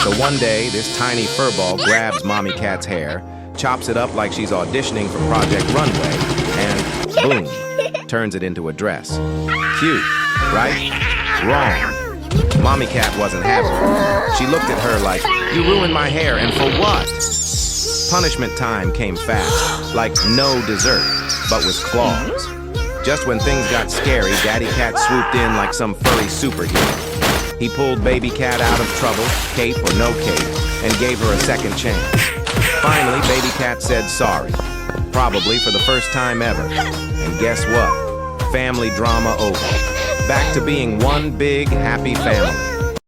So one day, this tiny furball grabs Mommy Cat's hair, chops it up like she's auditioning for Project Runway, and boom, turns it into a dress. Cute, right? Wrong. Mommy Cat wasn't happy. She looked at her like, "You ruined my hair, and for what?" Punishment time came fast, like no dessert, but with claws. Just when things got scary, Daddy Cat swooped in like some furry superhero. He pulled Baby Cat out of trouble, cape or no cape, and gave her a second chance. Finally, Baby Cat said sorry, probably for the first time ever. And guess what? Family drama over. Back to being one big, happy family.